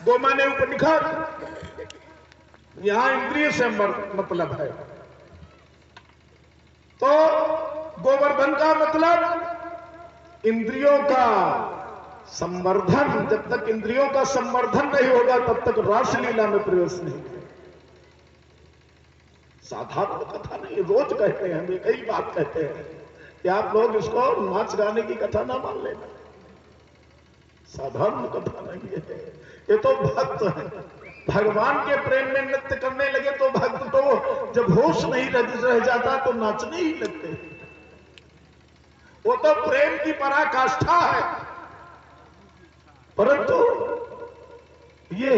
गो माने ऊपर निखार, यहां इंद्रिय से मतलब है। तो गोवर्धन का मतलब इंद्रियों का संवर्धन। जब तक इंद्रियों का संवर्धन नहीं होगा तब तक रासलीला में प्रवेश नहीं है। साधारण कथा नहीं, रोज कहते हैं, हम कई बात कहते हैं कि आप लोग इसको नाच गाने की कथा ना मान लेना। साधारण कथा नहीं है, ये तो भक्त है। भगवान के प्रेम में नृत्य करने लगे तो भक्त तो जब होश नहीं रह जाता तो नाचने ही लगते। वो तो प्रेम की पराकाष्ठा है। परंतु ये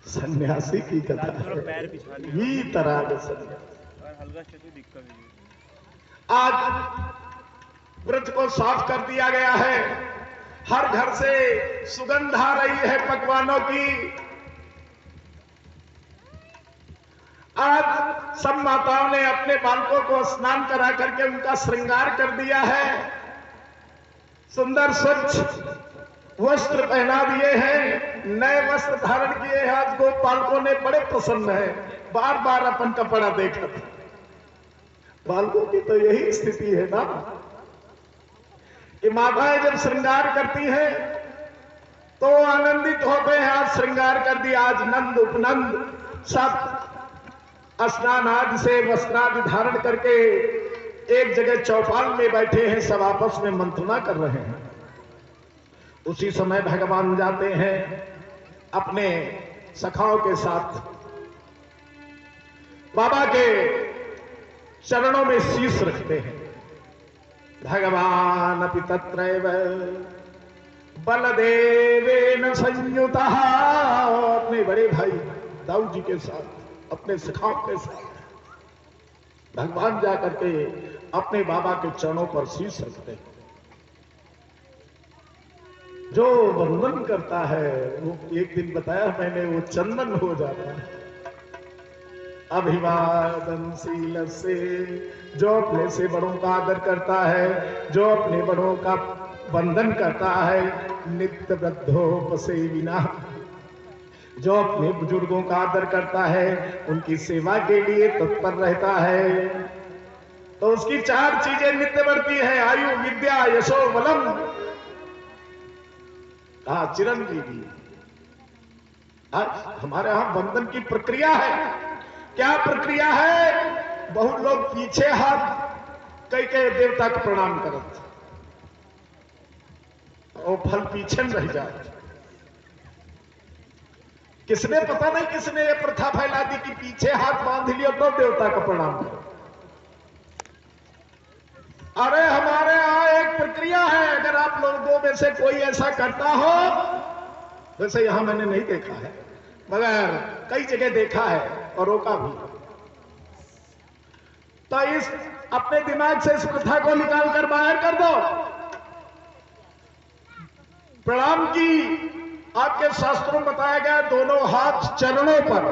सन्यासी की कथा है। आज व्रत को साफ कर दिया गया है, हर घर से सुगंध आ रही है पकवानों की। आज सब माताओं ने अपने बालकों को स्नान करा करके उनका श्रृंगार कर दिया है, सुंदर स्वच्छ वस्त्र पहना दिए हैं, नए वस्त्र धारण किए हैं। आज गोपालकों ने बड़े प्रसन्न है, बार बार अपन कपड़ा देखा था। बालकों की तो यही स्थिति है ना कि माताएं जब श्रृंगार करती हैं तो आनंदित होते हैं। आज श्रृंगार कर दिया, आज नंद उपनंद सब स्नान आदि से वस्त्रादि धारण करके एक जगह चौपाल में बैठे हैं, सब आपस में मंत्रणा कर रहे हैं। उसी समय भगवान जाते हैं अपने सखाओं के साथ, बाबा के चरणों में शीश रखते हैं। भगवान अपि तत्रैव बलदेवेन संयुतः, अपने बड़े भाई दाऊद जी के साथ, अपने सखाओं के साथ भगवान जाकर के अपने बाबा के चरणों पर शीश रखते हैं। जो वंदन करता है वो, एक दिन बताया मैंने, वो चंदन हो जाता है। अभिवादनशील से, जो अपने से बड़ों का आदर करता है, जो अपने बड़ों का वंदन करता है, नित्य वृद्धोपसेविना, जो अपने बुजुर्गों का आदर करता है, उनकी सेवा के लिए तत्पर रहता है, तो उसकी चार चीजें नित्य बढ़ती है, आयु विद्या यशो बलम, चिरंजीवी। हमारे यहां वंदन की प्रक्रिया है। क्या प्रक्रिया है? बहुत लोग पीछे हाथ कई कई देवता को प्रणाम करते और फल पीछे रह जाए। किसने, पता नहीं किसने ये प्रथा फैला दी कि पीछे हाथ बांध लिया तो देवता का प्रणाम करो। अरे हमारे यहां एक प्रक्रिया है, अगर आप लोगों में से कोई ऐसा करता हो, वैसे यहां मैंने नहीं देखा है मगर कई जगह देखा है और रोका भी, तो इस अपने दिमाग से इस प्रथा को निकाल कर बाहर कर दो। प्रणाम की आपके शास्त्रों में बताया गया, दोनों हाथ चरणों पर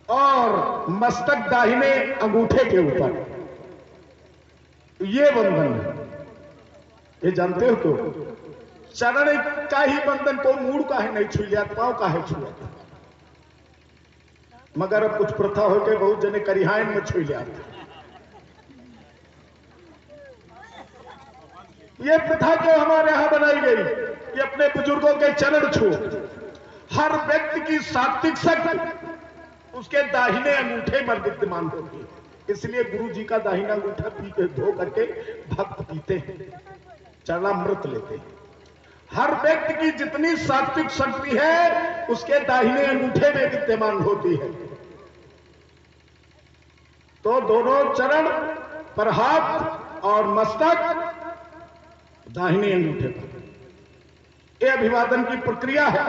और मस्तक दाहिने अंगूठे के ऊपर, ये बंधन है। ये जानते हो तो चरण का ही बंधन, को मूड़ का है नहीं छू लिया, पांव का है छुआ, मगर अब कुछ प्रथा होकर बहुत जने करिहाइन में छू लिया। ये प्रथा क्यों हमारे यहां बनाई गई कि अपने बुजुर्गों के चरण छू? हर व्यक्ति की सात्विक शक्ति उसके दाहिने अंगूठे में विद्यमान होती है, इसलिए गुरु जी का दाहिना अंगूठा पी के धो करके भक्त पीते हैं, चरणामृत लेते हैं। हर व्यक्ति की जितनी सात्विक शक्ति है उसके दाहिने अंगूठे में विद्यमान होती है। तो दोनों चरण पर हाथ और मस्तक दाहिने अंगूठे पर, यह अभिवादन की प्रक्रिया है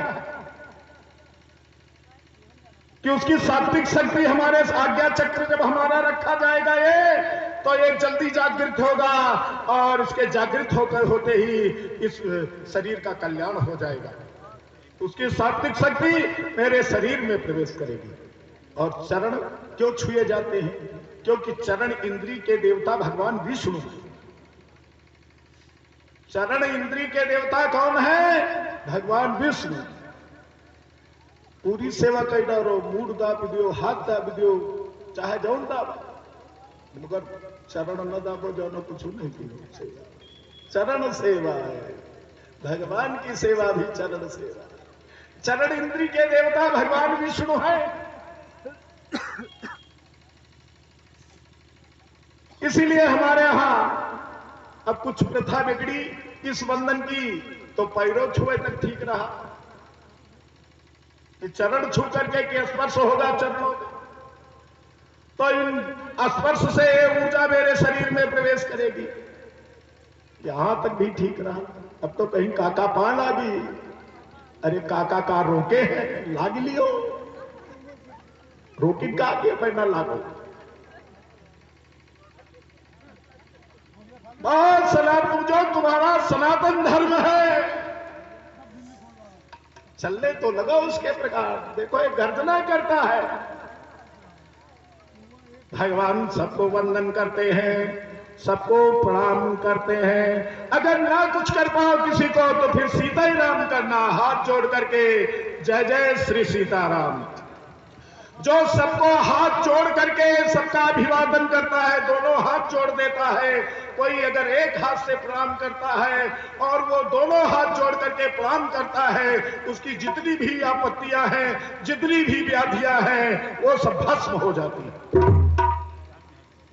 कि उसकी सात्विक शक्ति हमारे आज्ञा चक्र जब हमारा रखा जाएगा ये, तो एक जल्दी जागृत होगा और इसके जागृत होकर होते ही इस शरीर का कल्याण हो जाएगा। उसकी सात्विक शक्ति मेरे शरीर में प्रवेश करेगी। और चरण क्यों छुए जाते हैं? क्योंकि चरण इंद्री के देवता भगवान विष्णु, चरण इंद्री के देवता कौन है? भगवान विष्णु। पूरी सेवा कई डारो, मूड दाब दियो, हाथ दाब दियो, चाहे जौन दाब, मगर चरण न दाबो जानो कुछ नहीं की। चरण सेवा है, भगवान की सेवा भी चरण सेवा। चरण इंद्री के देवता भगवान विष्णु है। इसीलिए हमारे यहां अब कुछ प्रथा बिगड़ी इस बंधन की, तो पैरों छुए तक ठीक रहा कि चरण छू करके कि स्पर्श होगा चरणों का, तो इन स्पर्श से ऊर्जा मेरे शरीर में प्रवेश करेगी। यहां तक भी ठीक रहा। अब तो कहीं काका पान लागी, अरे काका का रोके है, लाग लियो, रोकी का के पैना लागो। बहुत सनातन जो तुम्हारा सनातन धर्म है, चलने तो लगा उसके प्रकार। देखो एक गर्जना करता है, भगवान सबको वंदन करते हैं, सबको प्रणाम करते हैं। अगर ना कुछ कर पाओ किसी को तो फिर सीता ही राम करना, हाथ जोड़ करके जय जय श्री सीताराम। जो सबको हाथ जोड़ करके सबका अभिवादन करता है, दोनों हाथ जोड़ देता है। कोई अगर एक हाथ से प्रणाम करता है और वो दोनों हाथ जोड़ करके प्रणाम करता है, उसकी जितनी भी आपत्तियां हैं, जितनी भी व्याधियां हैं, वो सब भस्म हो जाती है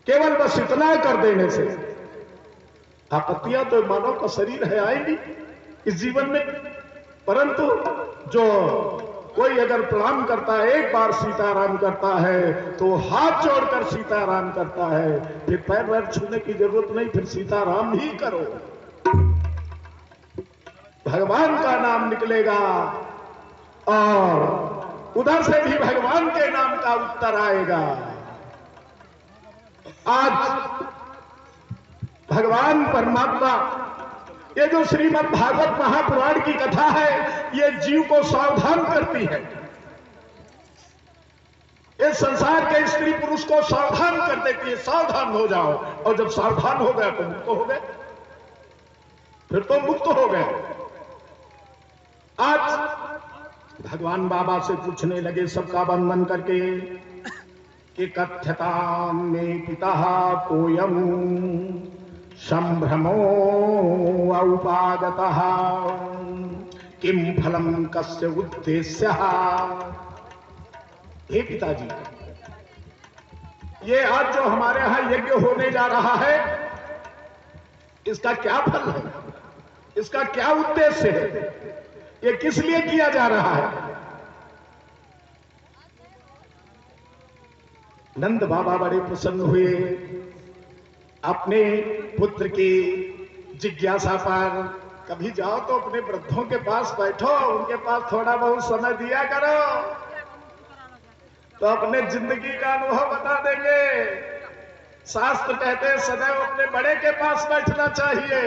केवल बस इतना कर देने से। आपत्तियां तो मानव का शरीर है आएंगी इस जीवन में, परंतु जो कोई अगर प्रणाम करता है, एक बार सीताराम करता है, तो हाथ जोड़कर सीताराम करता है। फिर पैर वैर छूने की जरूरत नहीं, फिर सीताराम ही करो, भगवान का नाम निकलेगा और उधर से भी भगवान के नाम का उत्तर आएगा। आज भगवान परमात्मा, ये जो श्रीमद् भागवत महापुराण की कथा है, ये जीव को सावधान करती है। ये संसार के स्त्री पुरुष को सावधान कर देती है, सावधान हो जाओ। और जब सावधान हो गए तो मुक्त हो गए, फिर तो मुक्त हो गए। आज भगवान बाबा से पूछने लगे सबका वंदन करके कि कथ्यतां मे पितः कोयम संभ्रमो औपागतः किम फलम कस्य उद्देश्यः। हे पिताजी, ये आज जो हमारे यहां यज्ञ होने जा रहा है, इसका क्या फल है, इसका क्या उद्देश्य है, ये किस लिए किया जा रहा है? नंद बाबा बड़े प्रसन्न हुए अपने पुत्र की जिज्ञासा पर। कभी जाओ तो अपने वृद्धों के पास बैठो, उनके पास थोड़ा बहुत समय दिया करो, तो अपने जिंदगी का अनुभव बता देंगे। शास्त्र कहते हैं सदैव अपने बड़े के पास बैठना चाहिए,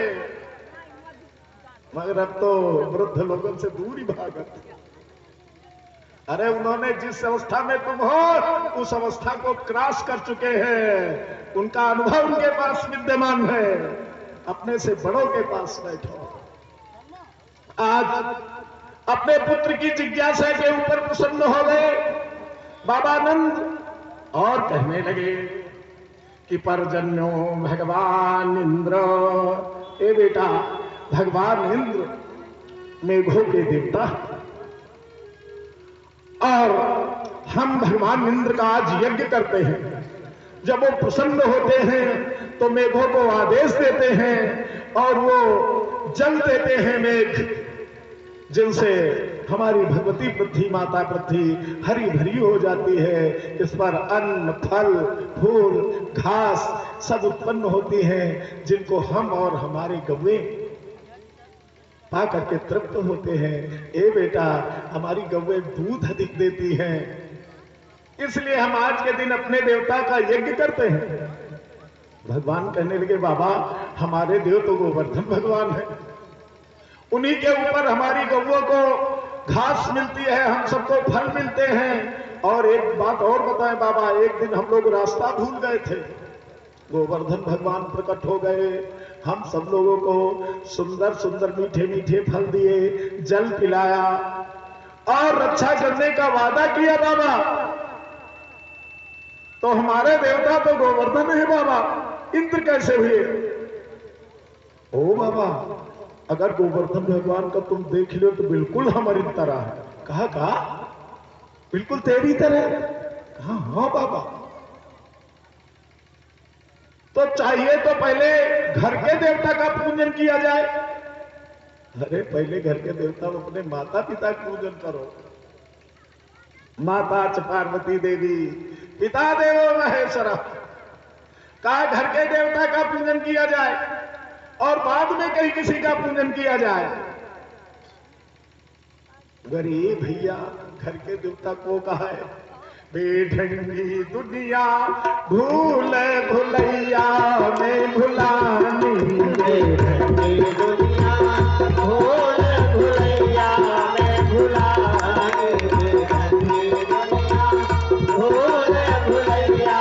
मगर अब तो वृद्ध लोगों से दूर ही भागत। अरे उन्होंने जिस अवस्था में तुम हो, उस अवस्था को क्रॉस कर चुके हैं, उनका अनुभव उनके पास विद्यमान है। अपने से बड़ों के पास बैठो। आज अपने पुत्र की जिज्ञासा के ऊपर प्रसन्न हो गए बाबा नंद और कहने लगे कि परजन्यो भगवान इंद्र। ए बेटा, भगवान इंद्र मेघों के देवता, और हम भगवान इंद्र का आज यज्ञ करते हैं। जब वो प्रसन्न होते हैं तो मेघों को आदेश देते हैं और वो जल देते हैं मेघ, जिनसे हमारी भगवती पृथ्वी माता पृथ्वी हरी भरी हो जाती है। इस पर अन्न, फल, फूल, घास सब उत्पन्न होती हैं, जिनको हम और हमारे गौवे पा करके तृप्त होते हैं। ए बेटा, हमारी गौवे दूध अधिक देती हैं, इसलिए हम आज के दिन अपने देवता का यज्ञ करते हैं। भगवान कहने लगे बाबा, हमारे देव तो गोवर्धन भगवान है, उन्हीं के ऊपर हमारी गौओं को घास मिलती है, हम सबको फल मिलते हैं। और एक बात और बताएं बाबा, एक दिन हम लोग रास्ता भूल गए थे, गोवर्धन भगवान प्रकट हो गए, हम सब लोगों को सुंदर सुंदर मीठे मीठे फल दिए, जल पिलाया और रक्षा करने का वादा किया बाबा। तो हमारे देवता तो गोवर्धन है बाबा, इंद्र कैसे हुए? ओ बाबा, अगर गोवर्धन भगवान का तुम देख लो तो बिल्कुल हमारी तरह है। कहा बिल्कुल तेरी तरह? हाँ हाँ बाबा। तो चाहिए तो पहले घर के देवता का पूजन किया जाए। अरे पहले घर के देवता अपने माता पिता का पूजन करो। माता च पार्वती देवी, पिता देवो महेश्वर। कहा घर के देवता का पूजन किया जाए और बाद में कहीं किसी का पूजन किया जाए। गरीब भैया घर के देवता को कहा है, बेढंगी दुनिया भूल भुलैया में भुलानी, बेढंगी दुनिया भूल भुलैया में भुलानी, बेढंगी दुनिया भूल भुलैया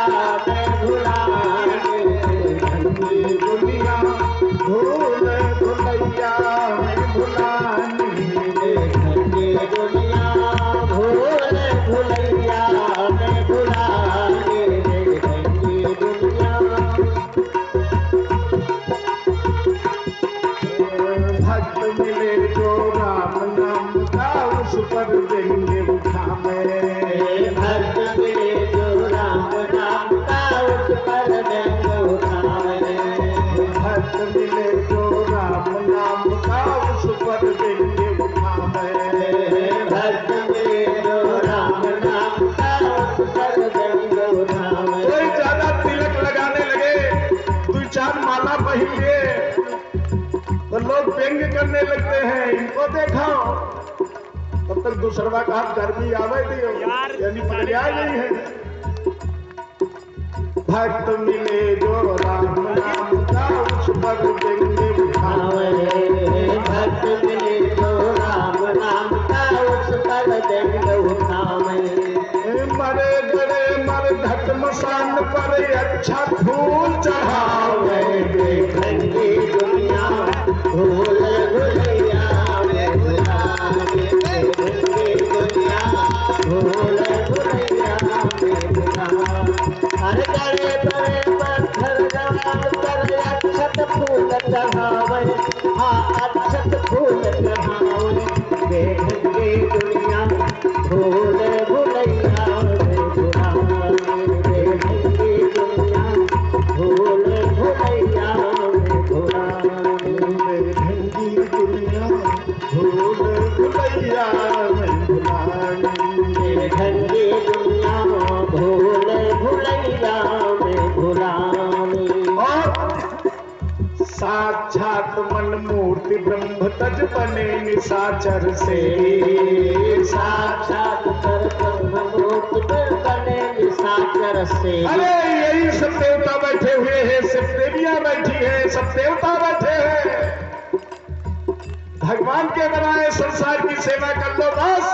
में भुलानी, बेढंगी दुनिया भूल भुलैया में भुलानी, बेढंगी दुनिया भूल भुलैया में भुलानी, बेढंगी दुनिया। भक्त मिले जो राम नाम का उस पर देंगे उठावे, भक्त मिले जो राम नाम का उस पर देंगे उठावे, भक्त मिले जो राम नाम का उस पर देंगे उठावे, भक्त मिले जो राम नाम का उस पर देंगे उठावे। कोई ज्यादा तिलक लगाने लगे, दो चार माला पहन लिए तो लोग व्यंग करने लगते हैं, इनको देखो। तब तक दूसरा का गर्मी आवे दियो, यानी पकड़िया नहीं है। भक्त मिले जो राम नाम का उस पर देंगे उठावे, भक्त मिले जो राम नाम का उस पर देंगे उठावे। मरे गरे मर घट मसान पर अच्छा फूल चढ़ावे, देखेंगे दुनिया भूल भुलैया में भुलावे, देखेंगे दुनिया भूल भुलैया में भुलावे। हर गरे परे पत्थर जवान पर अक्षत फूल चढ़ावे, हाँ अक्षत फूल चढ़ावे, देखेंगे दुनिया भूल भुलैया में भुलावे, देखेंगे दुनिया भूल भुलैया में भुलावे, देखेंगे दुनिया भूल भुलैया में भुलावे, देखेंगे दुनिया भूल भुलैया में भुलावे। और साक्षात मन मूर्ति ब्रह्म तज बने निशाचर से, साक्षात ब्रह्म मूर्ति बने निशाचर से। अरे यही सब देवता बैठे हुए हैं, सब देवियां बैठी है, सब देवता बैठे हैं। भगवान के बनाए संसार की सेवा कर लो बस।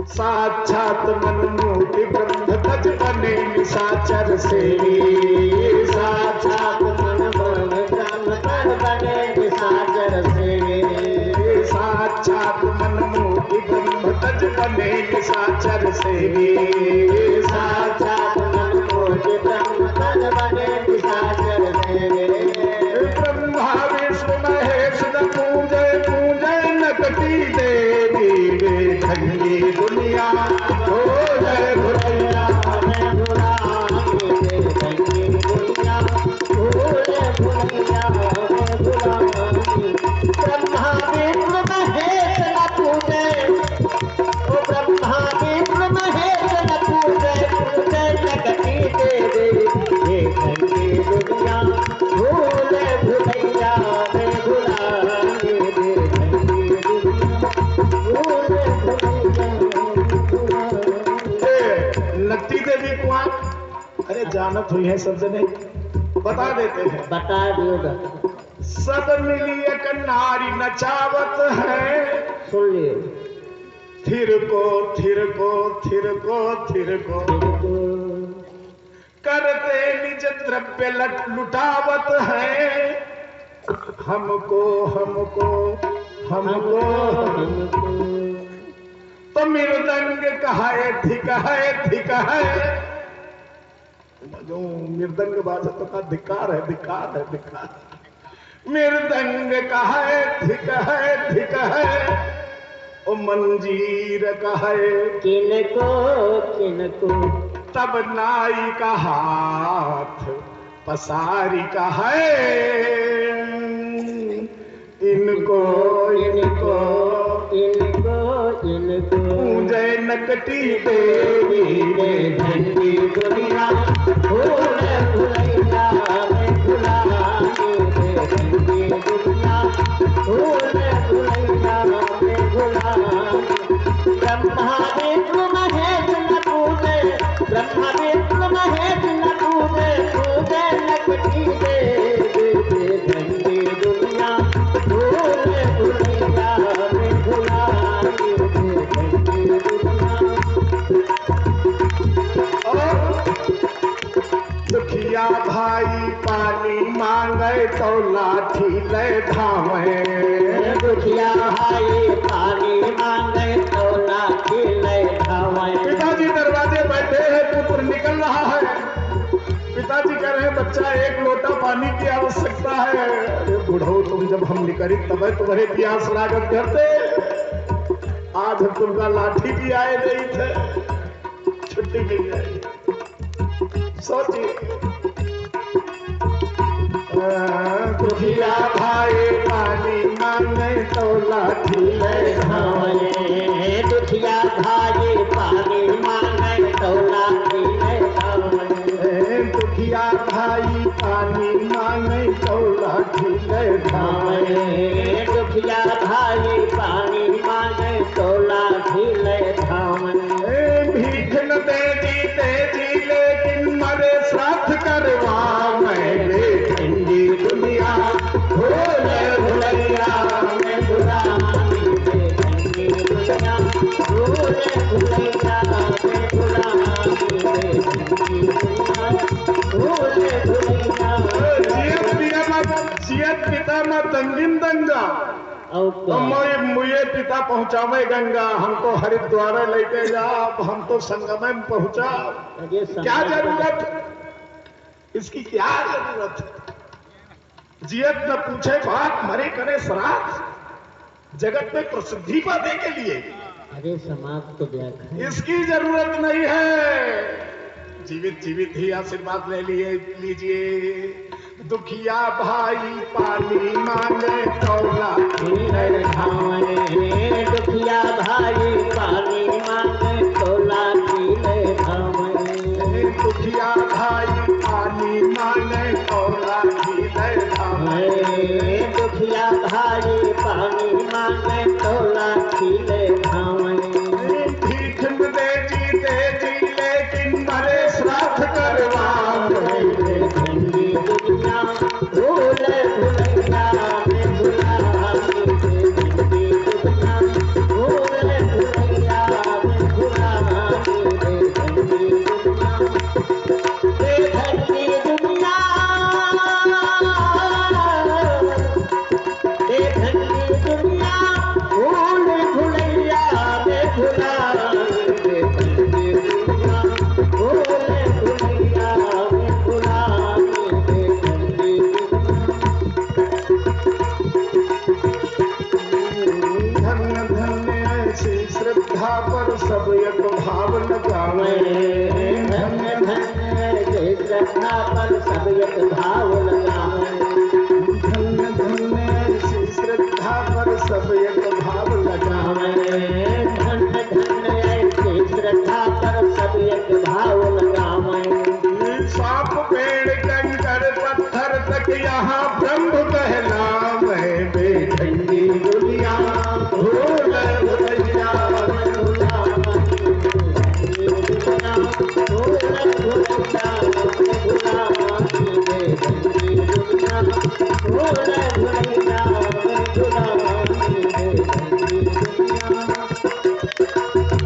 साक्षात मन मूर्ति ब्रह्म तज बने निशाचर से, साक्षात मन ब्रह्म तज बने निशाचर से, साक्षात मन मूर्ति ब्रह्म तज बने निशाचर से, साक्षात मन मूर्ति ब्रह्म तज बने निशाचर से। ब्रह्मा विष्णु महेश न पूजे पूजे नकटी देवी, देखेंगे दुनिया भूल भुलैया में भुलावे, देखेंगे दुनिया भूल भुलैया में भुलावे। ब्रह्मा विष्णु महेश न पूजे, ओ ब्रह्मा विष्णु महेश न पूजे पूजे नकटी देवी, देखेंगे दुनिया भूल भुलैया में भुलावे, देखेंगे दुनिया भूल नकटी देवी को अरे जानत हुई है सब जने, बता देते हैं, बता दियो। सब मिलिए कन्नारी नचावत है, सुन लिए। थिर को थिर को थिर को थिर को करते निज द्रव्य लुटावत है। हमको हमको हमको हमको तो मृदंग कहाए धिक है धिक है। जो मृदंग बाजा तो का धिकार है धिकार है धिकार। मृदंग कहाए धिक है ओ मंजीर कहे किनको किनको। तब नाई का हाथ पसारी का है। इनको इनको इनको इनको पूजे नकटी देवी ने झंडी दुनिया फूल फुलैया में गुलाबी रे झंडी दुनिया फूल फुलैया में गुलाबी। ब्रह्मा विष्णु महेश न पूजे ब्रह्मा विष्णु महेश न पूजे पूजे नकटी देवी झंडी दुनिया फूल फुलैया में गुलाबी रे झंडी दुनिया। दुखिया भाई पानी मांगे तो लाठी ले धावे। दुखिया भाई पानी मांगे तो लाठी ले धावे। पिताजी दरवाजे बैठे हैं, पुत्र निकल रहा है। पिताजी कह रहे हैं बच्चा एक लोटा पानी की आवश्यकता है। अरे बुढ़ो तुम जब हम निकली तब तुम्हारे प्यास लागत करते। आज हम तुमका लाठी भी आए नहीं थे, छुट्टी मिल जाएगी। सोचिए दुखिया भाई पानी मांगे तो लाठी ले धावे। दुखिया भाई पानी मांगे तो लाठी ले धावे। दुखिया भाई पानी मांगे तो लाठी ले धावे। दुखिया भाई पानी मांगे तो लाठी ले धावे। भीख न तेजी लेकिन मरे श्राद्ध करवा मैं झंडी दुनिया भूल भुलैया में गुलाबी रे झंडी दुनिया फूल फुलैया में गुलाबी रे झंडी दुनिया फूल फुलैया। जियत पिता मत दंगिन दंगा मुझे पिता पहुंचावे गंगा। हमको हरिद्वार लेके जा, हम तो संगम में पहुंचा। क्या जरूरत इसकी क्या जरूरत। जियत न पूछे बात मरे करे श्राद्ध जगत में प्रसिद्धि पाने के लिए। अरे समाज तो व्याख्या इसकी जरूरत नहीं है। जीवित जीवित ही आशीर्वाद ले लीजिए। दुखिया भाई पानी मांगे तो लाठी ले धावे। दुखिया भाई पानी मांगे तो लाठी ले धावे। दुखिया भाई पानी मांगे तो लाठी ले धावे। दुखिया भाई पानी मांगे तो लाठी ले धावे। भीख तेजी लेकिन मरे श्राद्ध करवा झंडी दुनिया फूल फुलैया में गुलाबी रे झंडी दुनिया फूल फुलैया में गुलाबी रे झंडी दुनिया रे झंडी दुनिया रे झंडी दुनिया फूल फुलैया में गुलाबी रे झंडी दुनिया फूल फुलैया में गुलाबी रे झंडी दुनिया। धन्य धन्य ऐसी श्रद्धा पर सब एक भाव लगावे। धन्य धन्य जय श्रद्धा पर सब एक भाव लगावे। धन्य धन्य ऐसी श्रद्धा पर सब एक भाव लगावे। धन्य धन्य ऐसी श्रद्धा पर सब एक भाव लगावे। सांप पेड़ कंकर पत्थर तक यहाँ ब्रह्म कहलावे। झंडी दुनिया भूल भुलैया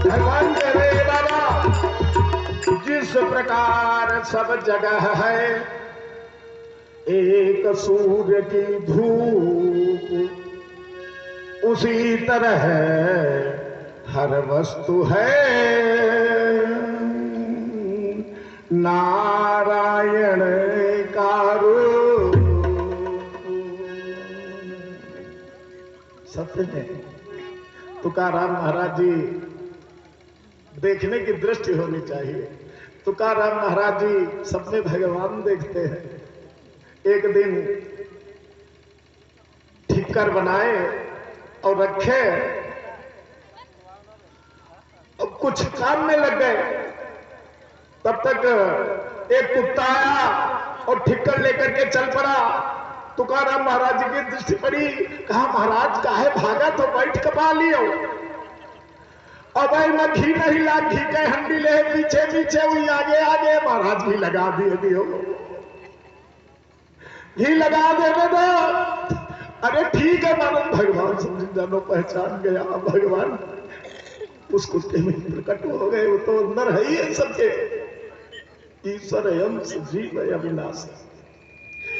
भगवान करे बाबा जिस प्रकार सब जगह है, एक सूर्य की धूप उसी तरह हर वस्तु है नारायण का रूप। सत्य में तुकाराम महाराज जी, देखने की दृष्टि होनी चाहिए। तुकाराम महाराज जी सब में भगवान देखते हैं। एक दिन ठिक्कर बनाए और रखे, अब कुछ काम में लग गए। तब तक एक कुत्ता आया और ठिक्कर लेकर के चल पड़ा। तुकाराम महाराज जी की दृष्टि पड़ी, कहा महाराज काहे भागा, तो बैठ कपा लियो। अब मैं घी नहीं ला, घी के हंडी ले पीछे पीछे हुई आगे आगे, महाराज घी लगा दियो, घी लगा देने दो। अरे ठीक है मानो भगवान समझ जानो, पहचान गया भगवान उस कुत्ते में प्रकट हो गए। वो तो अंदर है ही है सबके। ईश्वर यम जीव अविनाशी,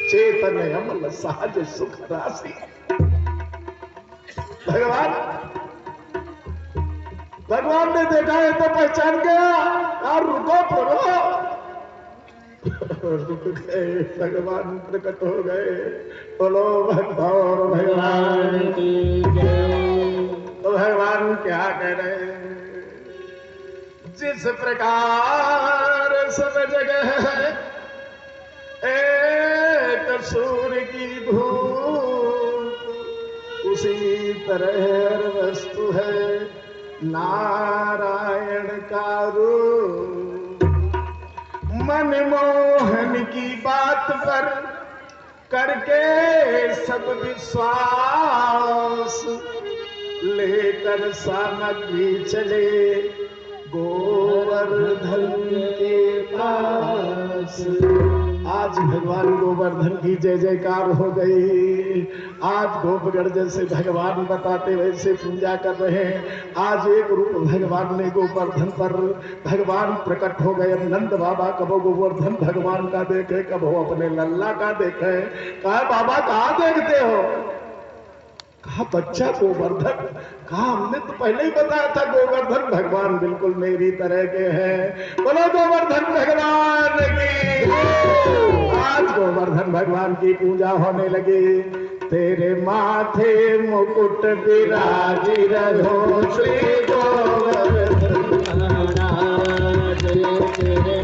चेतन अमल सहज सुख राशि। भगवान ने देखा है तो पहचान गया। यार रुको पढ़ो, रुक गए, भगवान प्रकट हो गए। बोलो भगवान की जय। तो भगवान क्या कह रहे हैं, जिस प्रकार सब जगह है एक सूर्य की धूप उसी तरह हर वस्तु है नारायण का रूप। मनमोहन की बात पर करके सब विश्वास लेकर सामग्री चले गोवर्धन के पास। आज भगवान गोवर्धन की जय जयकार हो गई। आज गोपगढ़ जैसे भगवान बताते वैसे पूजा कर रहे हैं। आज एक रूप भगवान ने गोवर्धन पर भगवान प्रकट हो गए। नंद बाबा कबो गोवर्धन भगवान का देखे, कबो अपने लल्ला का देखे। कहा बाबा कहाँ देखते हो? कहा बच्चा गोवर्धन। कहा हमने तो पहले ही बताया था गोवर्धन भगवान बिल्कुल मेरी तरह के हैं। बोलो गोवर्धन भगवान की। आज गोवर्धन भगवान की पूजा होने लगी। तेरे माथे मुकुट विराजी रहो श्री गोवर्धन महाराज, तेरे